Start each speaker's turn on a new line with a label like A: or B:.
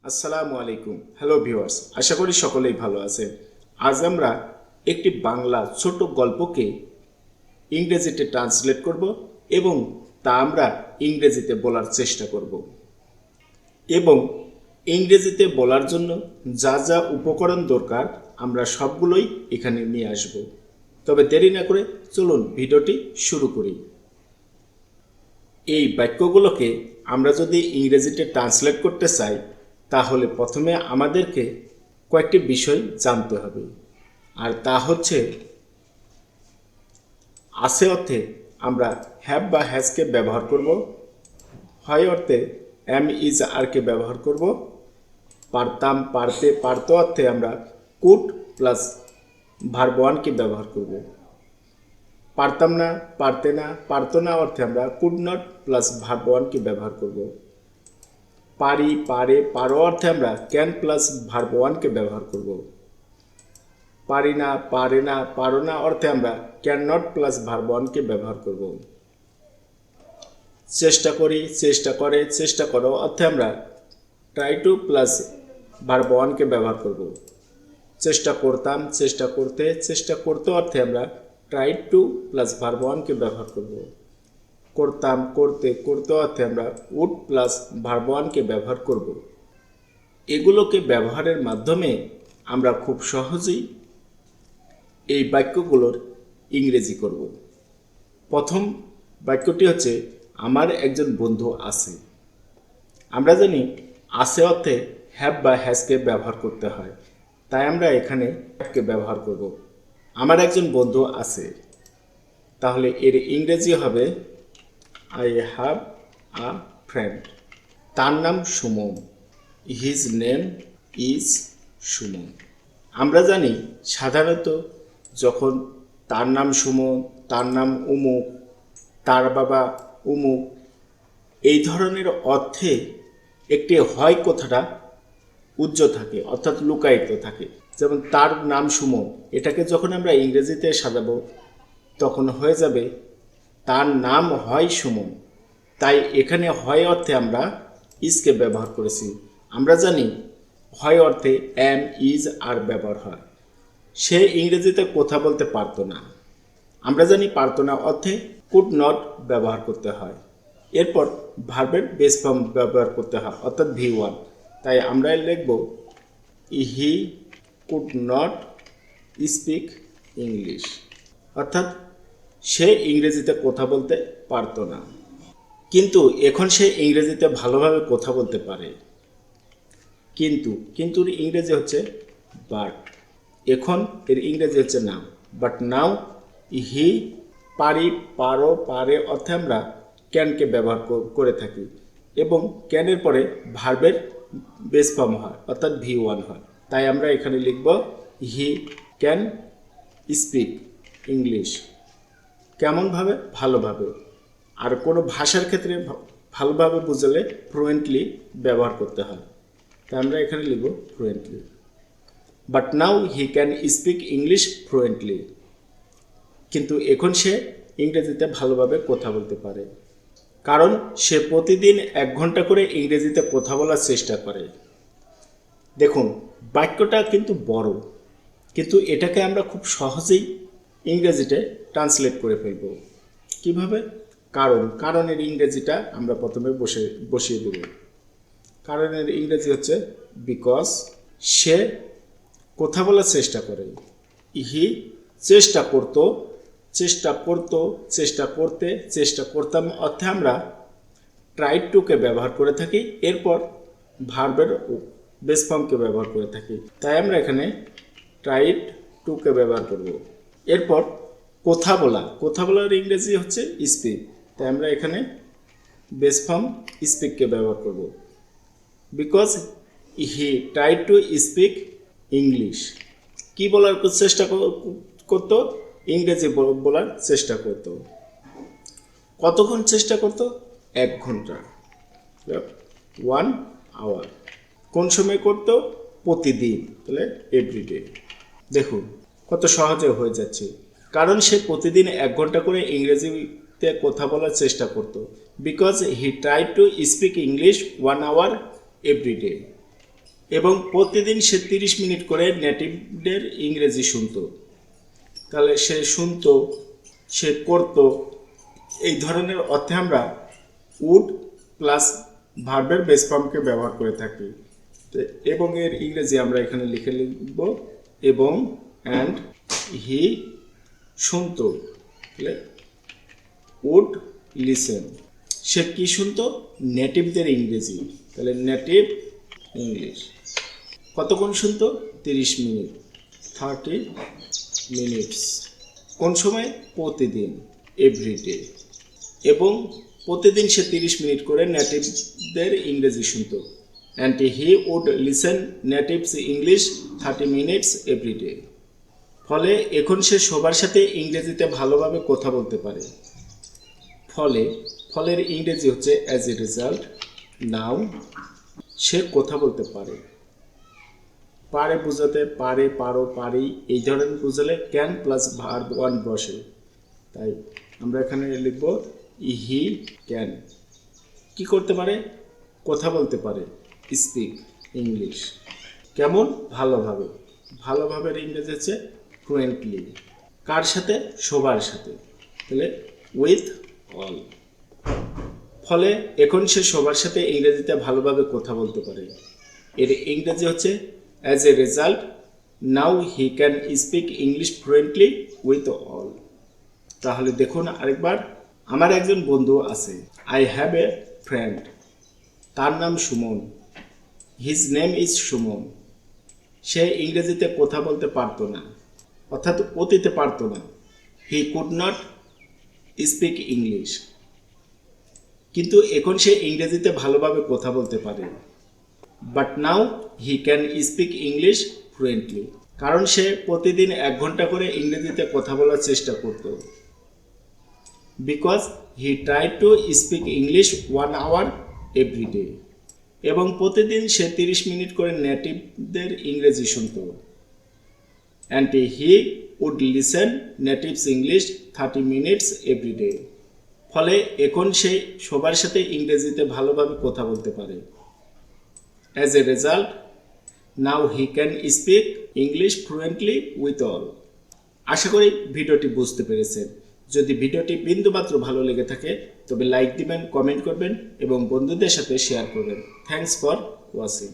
A: আসসালামু আলাইকুম। Hello viewers, আশা করি সকলেই ভালো আছেন। আজ আমরা একটি বাংলা ছোট গল্পকে ইংরেজিতে ট্রান্সলেট করব এবং তা আমরা ইংরেজিতে বলার চেষ্টা করব এবং ইংরেজিতে বলার জন্য যা যা উপকরণ দরকার আমরা সবগুলোই এখানে নিয়ে আসব। তবে দেরি না করে চলুন ভিডিওটি শুরু করি। এই বাক্যগুলোকে আমরা যদি ইংরেজিতে ট্রান্সলেট করতে চাই তাহলে প্রথমে আমাদেরকে কয়েকটি বিষয় জানতে হবে, আর তা হচ্ছে আছে অর্থে আমরা হ্যাভ বা হ্যাজকে ব্যবহার করব, হয় অর্থে এম ইজ আরকে ব্যবহার করব, পারতাম পারতে পারতো অর্থে আমরা কুড প্লাস ভার্ব ওয়ানকে ব্যবহার করব, পারতাম না পারতে না পারতো না অর্থে আমরা কুড নট প্লাস ভার্ব ওয়ানকে ব্যবহার করব, পারি পারে পারো অর্থে আমরা ক্যান প্লাস ভার্ব ওয়ানকে ব্যবহার করব, পারি না পারে না পারো না অর্থে আমরা ক্যান নট প্লাস ভার্ব ওয়ানকে ব্যবহার করব, চেষ্টা করি চেষ্টা করে চেষ্টা করো অর্থে আমরা ট্রাই টু প্লাস ভার্ব ওয়ানকে ব্যবহার করব, চেষ্টা করতাম চেষ্টা করতে চেষ্টা করতে অর্থে আমরা ট্রাই টু প্লাস ভার্ব ওয়ানকে ব্যবহার করব, করতাম করতে করতে অর্থে আমরা উড প্লাস ভার্ব ওয়ানকে ব্যবহার করব। এগুলোকে ব্যবহারের মাধ্যমে আমরা খুব সহজেই এই বাক্যগুলোর ইংরেজি করব। প্রথম বাক্যটি হচ্ছে আমার একজন বন্ধু আছে। আমরা জানি আছে অর্থে হ্যাভ বা হ্যাজকে ব্যবহার করতে হয়, তাই আমরা এখানে হ্যাভকে ব্যবহার করব। আমার একজন বন্ধু আছে, তাহলে এর ইংরেজি হবে আই হ্যাভ আ ফ্রেন্ড। তার নাম Suman. His name is Suman. আমরা জানি সাধারণত যখন তার নাম সুমন, তার নাম উমুক, তার বাবা উমুক, এই ধরনের অর্থে একটি হয় কথাটা উজ্জ্ব থাকে, অর্থাৎ লুকায়িত থাকে। যেমন তার নাম সুমন, এটাকে যখন আমরা ইংরেজিতে সাজাবো তখন হয়ে যাবে তার নাম হয় সুমন। তাই এখানে হয় অর্থে আমরা ইজকে ব্যবহার করেছি। আমরা জানি হয় অর্থে এম ইজ আর ব্যবহার হয়। সে ইংরেজিতে কথা বলতে পারতো না। আমরা জানি পারতো না অর্থে কুড নট ব্যবহার করতে হয়। এরপর ভার্বের বেস ফর্ম ব্যবহার করতে হয়, অর্থাৎ ভি ওয়ান। তাই আমরা লিখব হি কুড নট স্পিক ইংলিশ, অর্থাৎ সে ইংরেজিতে কথা বলতে পারতো না। কিন্তু এখন সে ইংরেজিতে ভালোভাবে কথা বলতে পারে। কিন্তু ইংরেজি হচ্ছে বাট। এখন এর ইংরেজি হচ্ছে নাও। বাট নাও হি পারি পারো পারে অর্থে আমরা ক্যানকে ব্যবহার করে থাকি এবং ক্যানের পরে ভার্বের বেস ফর্ম হয়, অর্থাৎ ভি ওয়ান হয়। তাই আমরা এখানে লিখব হি ক্যান স্পিক ইংলিশ। কেমনভাবে? ভালোভাবে। আর কোনো ভাষার ক্ষেত্রে ভালোভাবে বুঝলে ফ্লুয়েন্টলি ব্যবহার করতে হয়, তাই আমরা এখানে লিখব fluently. But now he can speak English fluently. কিন্তু এখন সে ইংরেজিতে ভালোভাবে কথা বলতে পারে, কারণ সে প্রতিদিন 1 ঘন্টা করে ইংরেজিতে কথা বলার চেষ্টা করে। দেখুন, বাক্যটা কিন্তু বড়, কিন্তু এটাকে আমরা খুব সহজেই ইংরেজিতে ট্রান্সলেট করে ফেলব। কিভাবে? কারণের ইংরেজিটা আমরা প্রথমে বসিয়ে দেব। কারণের ইংরেজি হচ্ছে বিকজ। সে কথা বলার চেষ্টা করে। হি চেষ্টা করতো চেষ্টা করতো চেষ্টা করতে চেষ্টা করতাম অর্থে আমরা ট্রাই টুকে ব্যবহার করে থাকি, এরপর ভার্বের বেস ফর্মকে ব্যবহার করে থাকি। তাই আমরা এখানে ট্রাইড টুকে ব্যবহার করব। এরপর কথা বলার ইংরেজি হচ্ছে স্পিক, তাই আমরা এখানে বেস ফর্ম স্পিককে ব্যবহার করব। Because he try to speak English. কি বলার চেষ্টা করতো? ইংরেজি বলার চেষ্টা করত। কতক্ষণ চেষ্টা করত? 1 ঘন্টা, 1 আওয়ার। কোন সময় করত? প্রতিদিন, তাহলে এভরিডে। দেখুন কত সহজে হয়ে যাচ্ছে, কারণ সে প্রতিদিন 1 ঘন্টা করে ইংরেজিতে কথা বলার চেষ্টা করত। Because he try to speak English 1 hour everyday. এবং প্রতিদিন সে 30 মিনিট করে নেটিভদের ইংরেজি শুনতো। তাহলে সে শুনতো, সে করতো, এই ধরনের অর্থে আমরা উড প্লাস ভার্বের বেস ফর্মকে ব্যবহার করে থাকি। এবং এর ইংরেজি আমরা এখানে লিখে লিখব এবং অ্যান্ড হি শুনতো, তাহলে উড লিসেন। সে কি শুনতো? নেটিভদের ইংরেজি, তাহলে নেটিভ ইংলিশ। কতক্ষণ শুনতো? 30 মিনিট, 30 মিনিটস। কোন সময়? প্রতিদিন, এভরিডে। এবং প্রতিদিন সে 30 মিনিট করে নেটিভদের ইংরেজি শুনতো। And he would listen natives English 30 minutes everyday. ফলে এখন সে সবার সাথে ইংরেজিতে ভালোভাবে কথা বলতে পারে। ফলে, ফলের ইংরেজি হচ্ছে অ্যাজ এ রেজাল্ট। নাও সে কথা বলতে পারে। পারে বোঝাতে পারে, পারো, পারি, এই ধরনের বোঝালে ক্যান প্লাস ভার্ব ওয়ান বসে। তাই আমরা এখানে লিখব হি ক্যান। কি করতে পারে? কথা বলতে পারে, স্পিক ইংলিশ। কেমন? ভালোভাবে। ভালোভাবে ইংরেজি হচ্ছে ফ্লুয়েন্টলি। কার সাথে? সবার সাথে, তাহলে উইথ অল। ফলে এখন সে সবার সাথে ইংরেজিতে ভালোভাবে কথা বলতে পারে। এর ইংরেজি হচ্ছে as a result now he can speak English fluently with all. তাহলে দেখুন আরেকবার, আমার একজন বন্ধু আছে। I have a friend. তার নাম Suman. His name is Suman. সে ইংরেজিতে কথা বলতে পারতো না, অর্থাৎ অতীতে পারতো না। He could not speak English. কিন্তু এখন সে ইংরেজিতে ভালোভাবে কথা বলতে পারে। But now he can speak English fluently. কারণ সে প্রতিদিন 1 ঘন্টা করে ইংরেজিতে কথা বলার চেষ্টা করত। Because he try to speak English 1 hour every day. এবং প্রতিদিন সে 30 মিনিট করে নেটিভদের ইংরেজি শুনত। And he would listen natives English 30 minutes every day. ফলে এখন সে সবার সাথে ইংরেজিতে ভালোভাবে কথা বলতে পারে। As a result now he can speak English fluently with all. আশা করি ভিডিওটি বুঝতে পেরেছেন। যদি ভিডিওটি বিন্দুমাত্র ভালো লেগে থাকে তবে লাইক দিবেন, কমেন্ট করবেন এবং বন্ধুদের সাথে শেয়ার করবেন। Thanks for watching.